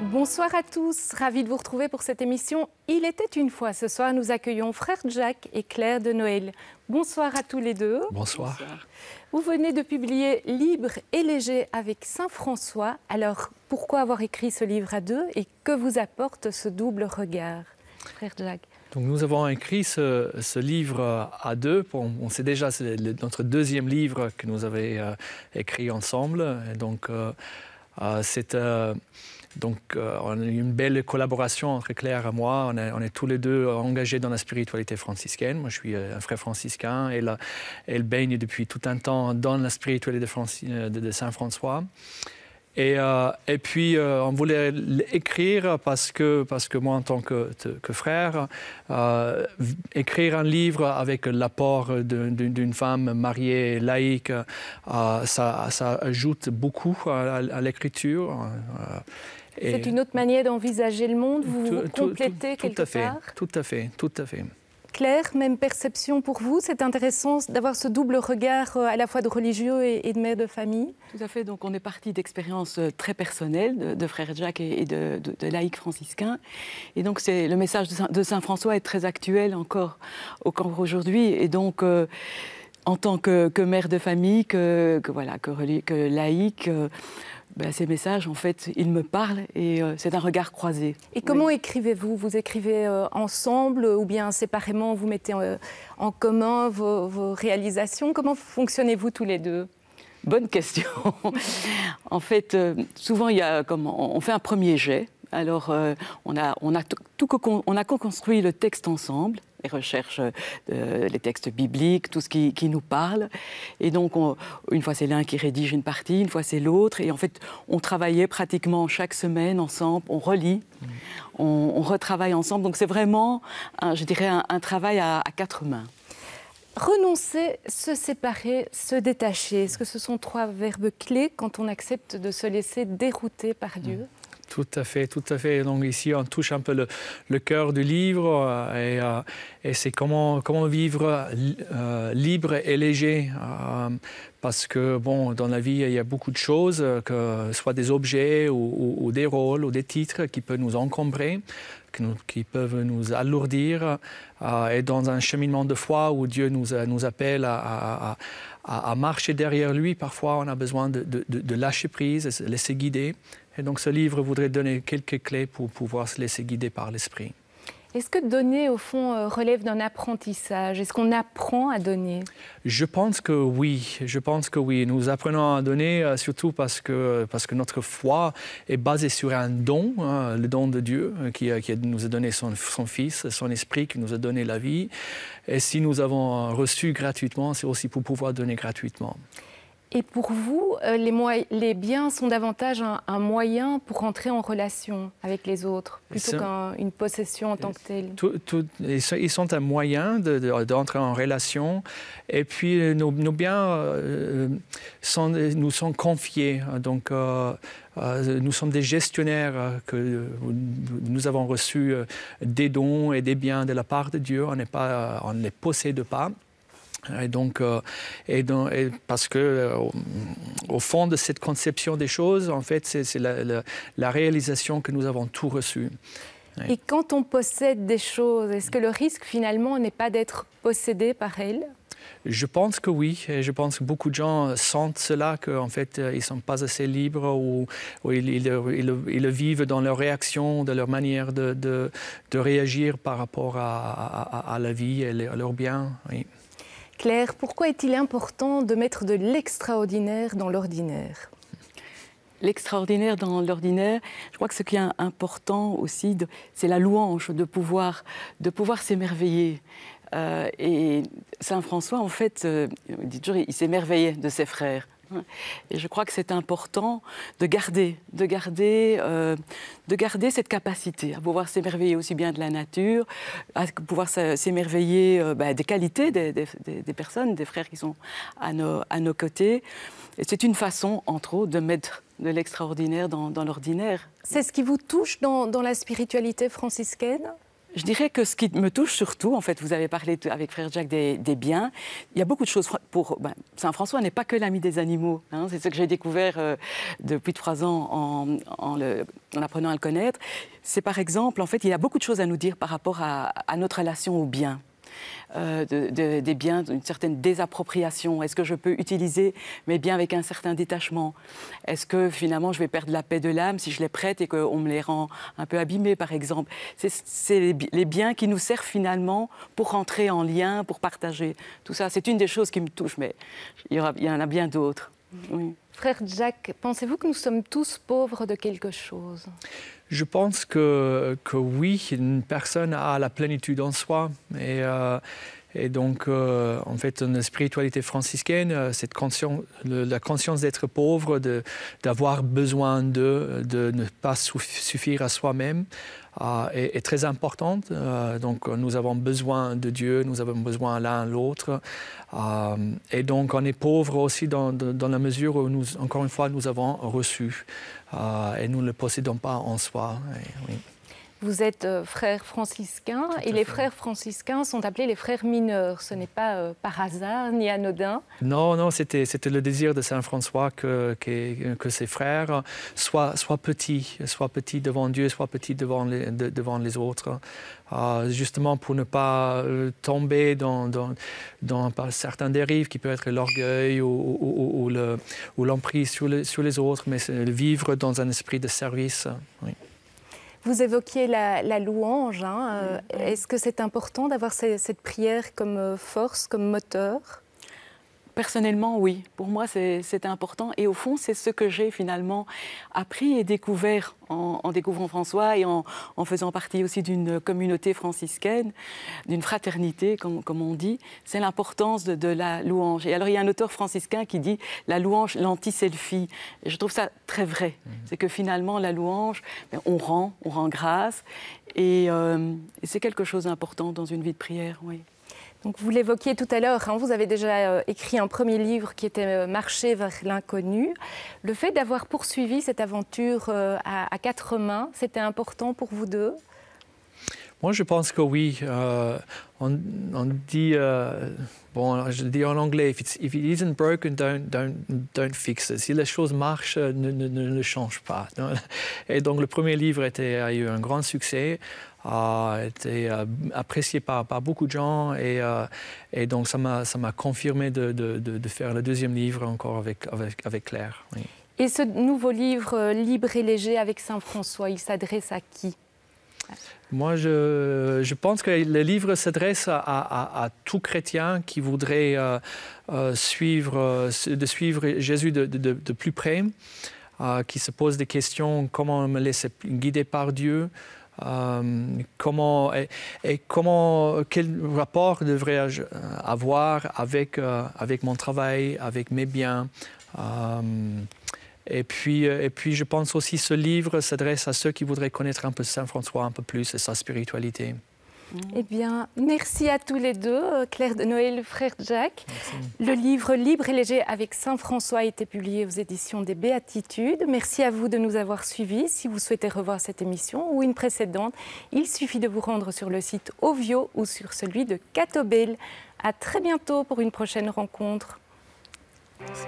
Bonsoir à tous, ravi de vous retrouver pour cette émission Il était une fois. Ce soir, nous accueillons Frère Jacques et Claire de Noël. Bonsoir à tous les deux. Bonsoir. Vous venez de publier Libre et léger avec Saint François. Alors, pourquoi avoir écrit ce livre à deux et que vous apporte ce double regard, Frère Jacques? Donc nous avons écrit ce livre à deux. On sait déjà, c'est notre deuxième livre que nous avons écrit ensemble. Et donc, on a eu une belle collaboration entre Claire et moi. On est tous les deux engagés dans la spiritualité franciscaine. Moi, je suis un frère franciscain et elle baigne depuis tout un temps dans la spiritualité de Saint François. Et puis, on voulait l'écrire parce que moi, en tant que frère, écrire un livre avec l'apport d'une femme mariée, laïque, ça ajoute beaucoup à l'écriture. C'est une autre manière d'envisager le monde, vous complétez quelque part? Tout à fait. Claire, même perception pour vous? C'est intéressant d'avoir ce double regard à la fois de religieux et de mère de famille? Tout à fait, donc on est parti d'expériences très personnelles de frère Jacques et de laïcs franciscains. Et donc le message de Saint François est très actuel encore aujourd'hui. Et donc, en tant que mère de famille, que laïque, ces messages, en fait, ils me parlent et c'est un regard croisé. Et comment écrivez-vous? Vous écrivez ensemble ou bien séparément? Vous mettez en commun vos réalisations? Comment fonctionnez-vous tous les deux? Bonne question. En fait, souvent, on fait un premier jet. Alors, on a co-construit le texte ensemble. Les recherches, les textes bibliques, tout ce qui nous parle. Et donc, une fois c'est l'un qui rédige une partie, une fois c'est l'autre. Et en fait, on travaillait pratiquement chaque semaine ensemble, on relit, on retravaille ensemble. Donc c'est vraiment, je dirais, un travail à quatre mains. Renoncer, se séparer, se détacher, est-ce que ce sont trois verbes clés quand on accepte de se laisser dérouter par Dieu? Tout à fait. Donc ici, on touche un peu le cœur du livre et c'est comment vivre libre et léger. Parce que, dans la vie, il y a beaucoup de choses, que ce soit des objets ou des rôles ou des titres qui peuvent nous encombrer, qui peuvent nous alourdir. Et dans un cheminement de foi où Dieu nous appelle à marcher derrière lui, parfois on a besoin de lâcher prise, de se laisser guider. Et donc ce livre voudrait donner quelques clés pour pouvoir se laisser guider par l'Esprit. Est-ce que donner, au fond, relève d'un apprentissage? Est-ce qu'on apprend à donner? Je pense que oui. Nous apprenons à donner surtout parce que notre foi est basée sur un don, le don de Dieu qui nous a donné son Fils, son Esprit qui nous a donné la vie. Et si nous avons reçu gratuitement, c'est aussi pour pouvoir donner gratuitement. Et pour vous, les biens sont davantage un moyen pour entrer en relation avec les autres, plutôt qu'une possession en tant que telle? Ils sont un moyen d'entrer en relation. Et puis, nos biens nous sont confiés. Donc, nous sommes des gestionnaires que nous avons reçu des dons et des biens de la part de Dieu. On ne les possède pas. Et donc, parce que au fond de cette conception des choses, en fait, c'est la réalisation que nous avons tout reçu. Oui. Et quand on possède des choses, est-ce que le risque finalement n'est pas d'être possédé par elles? Je pense que oui, et je pense que beaucoup de gens sentent cela, qu'en fait, ils ne sont pas assez libres ou ils le vivent dans leur réaction, de leur manière de réagir par rapport à la vie et à leurs biens. Oui. Claire, pourquoi est-il important de mettre de l'extraordinaire dans l'ordinaire? L'extraordinaire dans l'ordinaire, je crois que ce qui est important aussi, c'est la louange, de pouvoir s'émerveiller. Et Saint François, en fait, il dit toujours, il s'émerveillait de ses frères. Et je crois que c'est important de garder cette capacité à pouvoir s'émerveiller aussi bien de la nature, à pouvoir s'émerveiller des qualités des personnes, des frères qui sont à nos côtés. Et c'est une façon, entre autres, de mettre de l'extraordinaire dans l'ordinaire. C'est ce qui vous touche dans la spiritualité franciscaine ? Je dirais que ce qui me touche surtout, en fait, vous avez parlé avec Frère Jacques des biens. Il y a beaucoup de choses Saint François n'est pas que l'ami des animaux. Hein, c'est ce que j'ai découvert depuis 3 ans en apprenant à le connaître. C'est par exemple, en fait, il y a beaucoup de choses à nous dire par rapport à notre relation aux biens. Des biens, d'une certaine désappropriation. Est-ce que je peux utiliser mes biens avec un certain détachement? Est-ce que finalement je vais perdre la paix de l'âme si je les prête et qu'on me les rend un peu abîmés, par exemple? C'est les biens qui nous servent finalement pour rentrer en lien, pour partager. Tout ça, c'est une des choses qui me touche, mais il y en a bien d'autres. Oui. Frère Jacques, pensez-vous que nous sommes tous pauvres de quelque chose? Je pense que oui, une personne a la plénitude en soi. Et donc, en fait, une spiritualité franciscaine, la conscience d'être pauvre, d'avoir besoin de ne pas suffire à soi-même, est très importante. Donc, nous avons besoin de Dieu, nous avons besoin l'un l'autre. Et donc, on est pauvre aussi dans la mesure où, encore une fois, nous avons reçu. Et nous ne le possédons pas en soi. Oui. Vous êtes frère franciscain et les frères franciscains sont appelés les frères mineurs. Ce n'est pas par hasard ni anodin. Non, c'était le désir de Saint François que ses frères soient petits devant Dieu, soient petits devant les autres. Justement pour ne pas tomber dans certaines dérives qui peuvent être l'orgueil ou l'emprise sur les autres, mais vivre dans un esprit de service. Oui. Vous évoquiez la louange. Hein. Est-ce que c'est important d'avoir cette prière comme force, comme moteur ? Personnellement, oui. Pour moi, c'est important. Et au fond, c'est ce que j'ai finalement appris et découvert en découvrant François et en faisant partie aussi d'une communauté franciscaine, d'une fraternité, comme on dit. C'est l'importance de la louange. Et alors, il y a un auteur franciscain qui dit « la louange, l'anti-selfie ». Et je trouve ça très vrai. C'est que finalement, la louange, on rend grâce. Et c'est quelque chose d'important dans une vie de prière, oui. Donc vous l'évoquiez tout à l'heure, hein, vous avez déjà écrit un premier livre qui était « Marcher vers l'inconnu ». Le fait d'avoir poursuivi cette aventure à 4 mains, c'était important pour vous deux ? Moi, je pense que oui. On dit, je le dis en anglais, if it isn't broken, don't fix it. Si les choses marchent, ne le change pas. Et donc, le premier livre a eu un grand succès. A été apprécié par beaucoup de gens et donc ça m'a confirmé de faire le deuxième livre encore avec Claire. Oui. Et ce nouveau livre, Libre et léger avec Saint François, il s'adresse à qui ? Moi, je pense que le livre s'adresse à tout chrétien qui voudrait suivre Jésus de plus près, qui se pose des questions, comment me laisser guider par Dieu, quel rapport devrais-je avoir avec mon travail, avec mes biens. Et puis, je pense aussi que ce livre s'adresse à ceux qui voudraient connaître un peu Saint François, un peu plus, et sa spiritualité. Eh bien, merci à tous les deux, Claire de Noël, Frère Jacques. Merci. Le livre Libre et léger avec Saint François a été publié aux éditions des Béatitudes. Merci à vous de nous avoir suivis. Si vous souhaitez revoir cette émission ou une précédente, il suffit de vous rendre sur le site Ovio ou sur celui de Catobel. À très bientôt pour une prochaine rencontre. Merci.